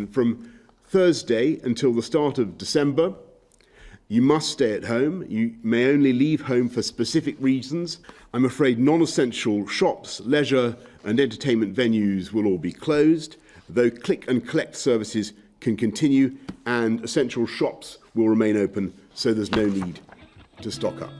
From Thursday until the start of December, you must stay at home. You may only leave home for specific reasons. I'm afraid non-essential shops, leisure and entertainment venues will all be closed, though click and collect services can continue and essential shops will remain open, so there's no need to stock up.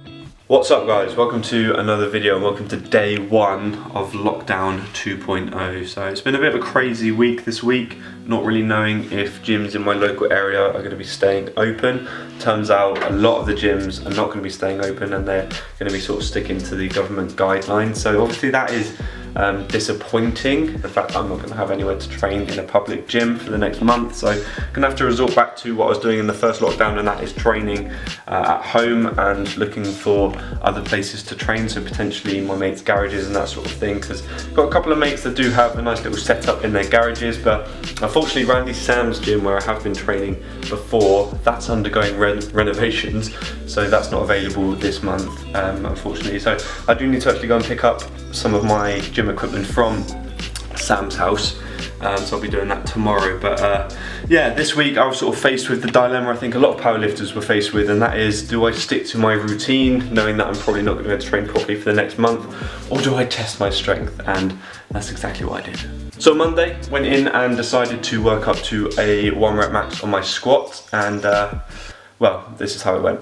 What's up guys, welcome to another video and welcome to day one of lockdown 2.0. So it's been a bit of a crazy week this week, not really knowing if gyms in my local area are going to be staying open. Turns out a lot of the gyms are not going to be staying open and they're going to be sort of sticking to the government guidelines. So obviously that is disappointing, the fact that I'm not going to have anywhere to train in a public gym for the next month. So I'm going to have to resort back to what I was doing in the first lockdown, and that is training at home and looking for other places to train, so potentially my mates' garages and that sort of thing, because I've got a couple of mates that do have a nice little setup in their garages, but unfortunately Randy Sam's gym, where I have been training before, that's undergoing renovations, so that's not available this month, unfortunately. So I do need to actually go and pick up some of my gym equipment from Sam's house, so I'll be doing that tomorrow. But yeah, this week I was sort of faced with the dilemma I think a lot of powerlifters were faced with, and that is, do I stick to my routine knowing that I'm probably not going to be able to train properly for the next month, or do I test my strength? And that's exactly what I did. So Monday, went in and decided to work up to a 1 rep max on my squat, and well, this is how it went.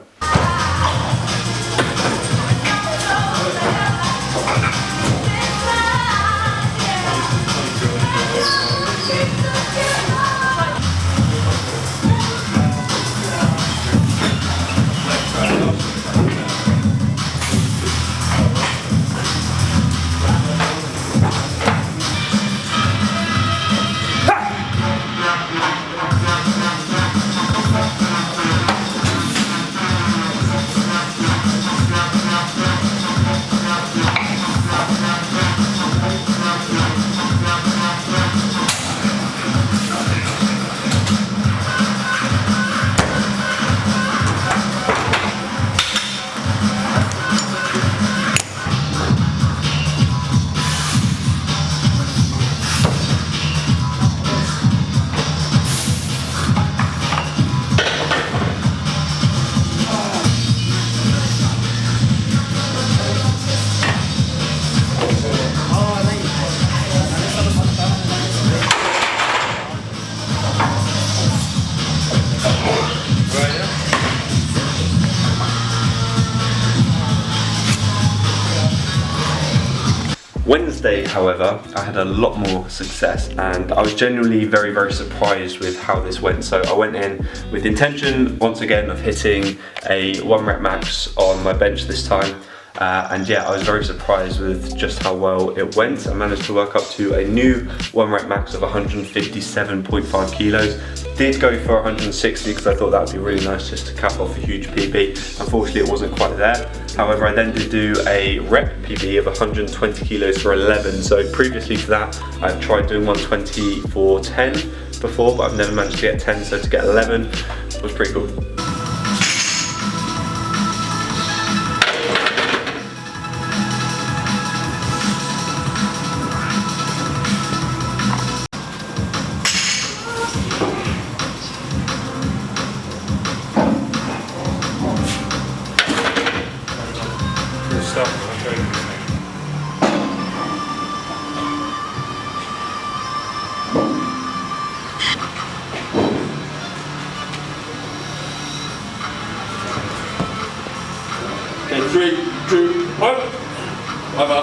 Wednesday, however, I had a lot more success, and I was genuinely very surprised with how this went. So I went in with the intention, once again, of hitting a 1 rep max on my bench this time. And yeah, I was very surprised with just how well it went. I managed to work up to a new 1 rep max of 157.5 kilos. Did go for 160 because I thought that would be really nice just to cap off a huge PB. Unfortunately, it wasn't quite there. However, I then did do a rep PB of 120 kilos for 11. So previously to that, I've tried doing 120 for 10 before, but I've never managed to get 10, so to get 11 was pretty cool. Okay, 3, 2, 1. Over.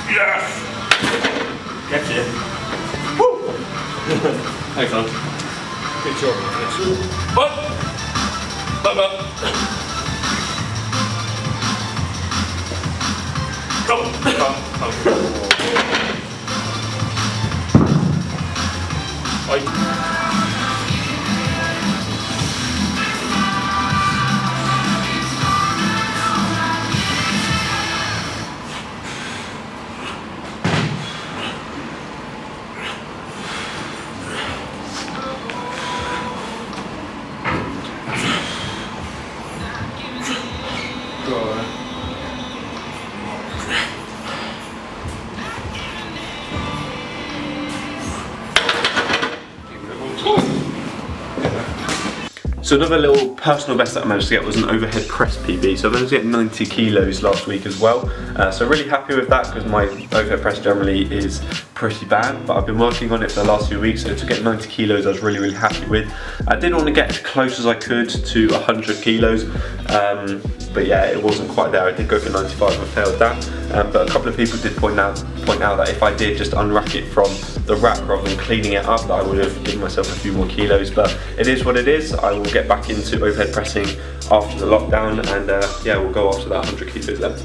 Yes! Get it. Woo! Excellent. Good job. 1. Over. Come. So another little personal best that I managed to get was an overhead press PB. So I managed to get 90 kilos last week as well. So really happy with that because my overhead press generally is pretty bad, but I've been working on it for the last few weeks. So to get 90 kilos I was really happy with. I did want to get as close as I could to 100 kilos. But yeah, it wasn't quite there. I did go for 95 and failed that. But a couple of people did point out that if I did just unwrap it from the rack rather than cleaning it up, that I would have given myself a few more kilos. But it is what it is. I will get back into overhead pressing after the lockdown, and yeah, we'll go after that 100 kilos then.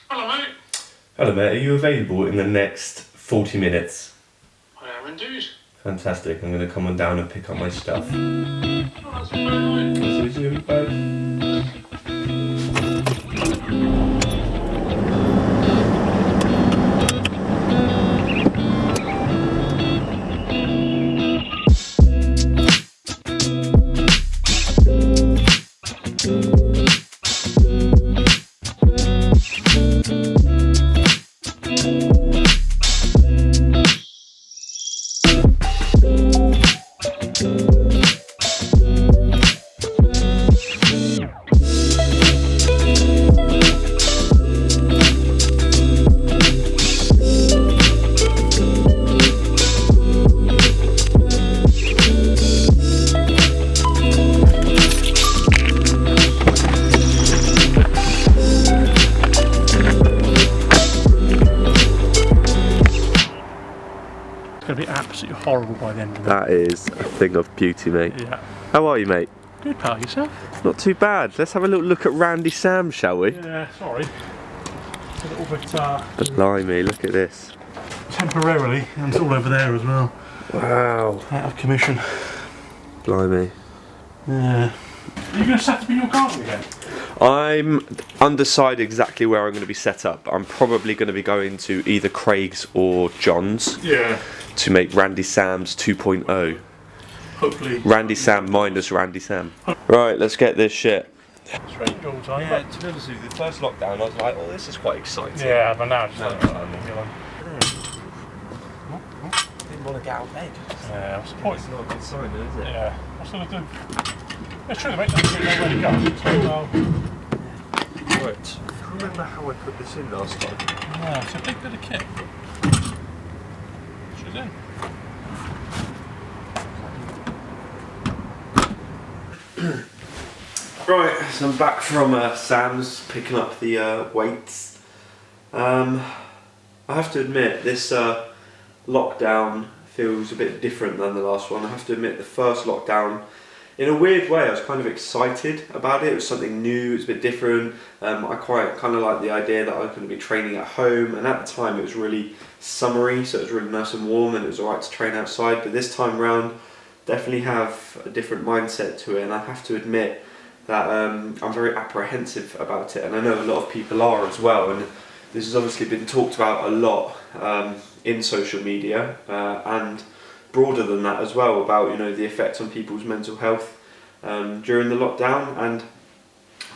Hello, mate. Hello mate, are you available in the next 40 minutes? I am indeed. Fantastic, I'm going to come on down and pick up my stuff. Oh, that's very nice. See you soon, bye. It's going to be absolutely horrible by the end of it. That is a thing of beauty, mate. Yeah. How are you, mate? Good, pal, yourself? Not too bad. Let's have a little look at Randy Sam, shall we? Yeah, sorry. It's a little bit Blimey, look at this. temporarily, and it's all over there as well. Wow. Out of commission. Blimey. Yeah. Are you going to set up in your garden again? I'm undecided exactly where I'm going to be set up. I'm probably going to be going to either Craig's or John's Yeah. to make Randy Sam's 2.0. Hopefully. Randy Sam minus Randy Sam. Right, let's get this shit. Strange all time. Yeah, to be honest with you, the first lockdown I was like, oh, this is quite exciting. Yeah, but now it's No, like, it's didn't want to get out of bed. yeah, what's the point? It's not a good sign, is it? Yeah. What's going to do? It's true, they make nothing know where to go. So, Right. I can't remember how I put this in last time. yeah, it's a big bit of kit. She's in. Right, so I'm back from Sam's picking up the weights. I have to admit, this lockdown feels a bit different than the last one. I have to admit, the first lockdown, in a weird way, I was kind of excited about it. It was something new, it's a bit different. I quite kind of like the idea that I was going to be training at home, and at the time it was really summery, so it was really nice and warm and it was alright to train outside. But this time round, definitely have a different mindset to it, and I have to admit that I'm very apprehensive about it, and I know a lot of people are as well. And this has obviously been talked about a lot in social media and broader than that as well, about the effect on people's mental health during the lockdown. And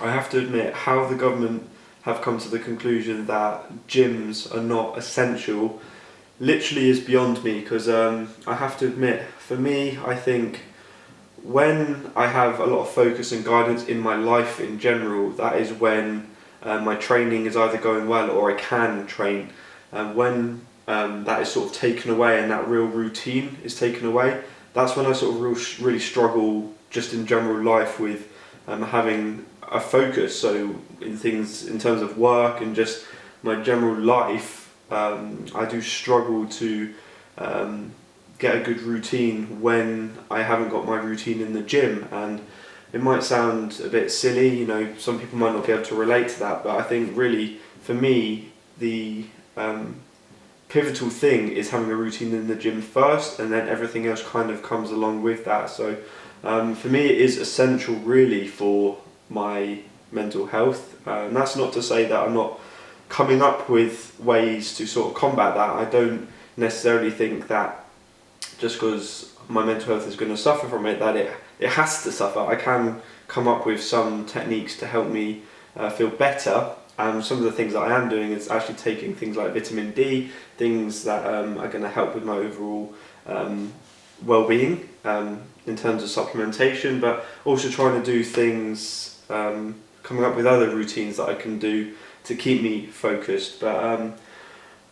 I have to admit, how the government have come to the conclusion that gyms are not essential literally is beyond me, because I have to admit, for me, I think when I have a lot of focus and guidance in my life in general, that is when my training is either going well or I can train. When that is sort of taken away and that real routine is taken away, that's when I sort of really struggle just in general life with having a focus. So in things, in terms of work and just my general life, I do struggle to get a good routine when I haven't got my routine in the gym. And it might sound a bit silly, some people might not be able to relate to that, but I think really for me the pivotal thing is having a routine in the gym first, and then everything else kind of comes along with that. So for me it is essential really for my mental health, and that's not to say that I'm not coming up with ways to sort of combat that. I don't necessarily think that just because my mental health is going to suffer from it, that it has to suffer. I can come up with some techniques to help me feel better, some of the things that I am doing is actually taking things like vitamin D, things that are going to help with my overall well-being in terms of supplementation, but also trying to do things, coming up with other routines that I can do to keep me focused. But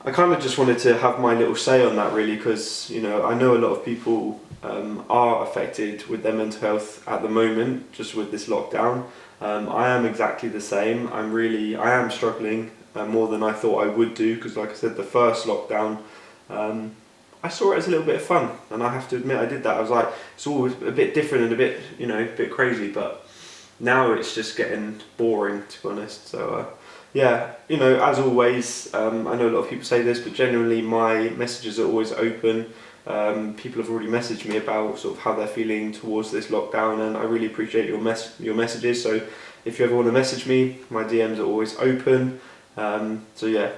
I kind of just wanted to have my little say on that, really, because I know a lot of people are affected with their mental health at the moment, just with this lockdown. I am exactly the same. I am struggling more than I thought I would do, because like I said, the first lockdown, I saw it as a little bit of fun, and I have to admit I did that. I was like, it's all a bit different and a bit, a bit crazy, but now it's just getting boring, to be honest. So yeah, as always, I know a lot of people say this, but generally my messages are always open. People have already messaged me about sort of how they're feeling towards this lockdown, and I really appreciate your messages. So if you ever want to message me, my DMs are always open. So yeah,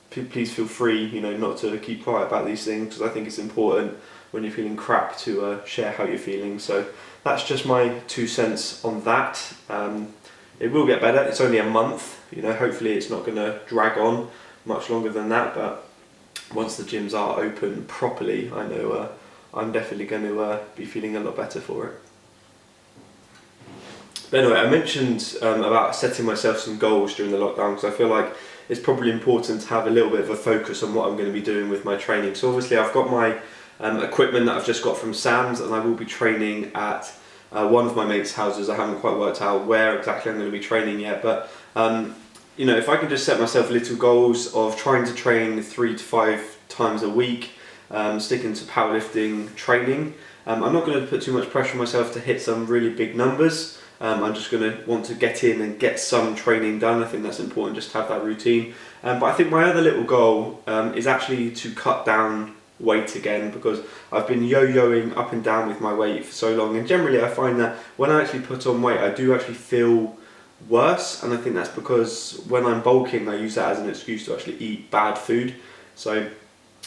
please feel free, not to keep quiet about these things, because I think it's important when you're feeling crap to share how you're feeling. So that's just my 2 cents on that. It will get better. It's only a month. Hopefully it's not going to drag on much longer than that. But once the gyms are open properly, I know I'm definitely going to be feeling a lot better for it. But anyway, I mentioned about setting myself some goals during the lockdown, because I feel like it's probably important to have a little bit of a focus on what I'm going to be doing with my training. So obviously I've got my equipment that I've just got from Sam's, and I will be training at one of my mates' houses. I haven't quite worked out where exactly I'm going to be training yet, but if I can just set myself little goals of trying to train 3 to 5 times a week, sticking to powerlifting training. I'm not going to put too much pressure on myself to hit some really big numbers. I'm just going to want to get in and get some training done. I think that's important, just to have that routine. But I think my other little goal is actually to cut down weight again, because I've been yo-yoing up and down with my weight for so long, and generally I find that when I actually put on weight, I do actually feel worse, and I think that's because when I'm bulking, I use that as an excuse to actually eat bad food. So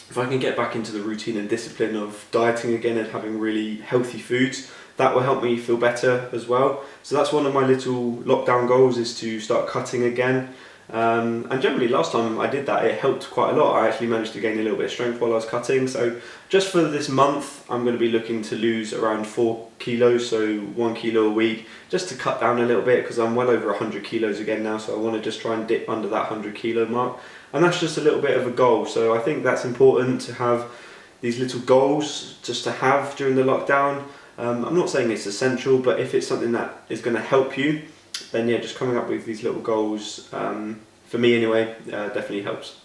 if I can get back into the routine and discipline of dieting again and having really healthy foods, that will help me feel better as well. So that's one of my little lockdown goals, is to start cutting again. And generally last time I did that, it helped quite a lot. I actually managed to gain a little bit of strength while I was cutting. So just for this month, I'm going to be looking to lose around 4 kilos, so 1 kilo a week, just to cut down a little bit, because I'm well over 100 kilos again now. So I want to just try and dip under that 100 kilo mark. And that's just a little bit of a goal. So I think that's important to have these little goals just to have during the lockdown. I'm not saying it's essential, but if it's something that is going to help you, then yeah, just coming up with these little goals, for me anyway, definitely helps.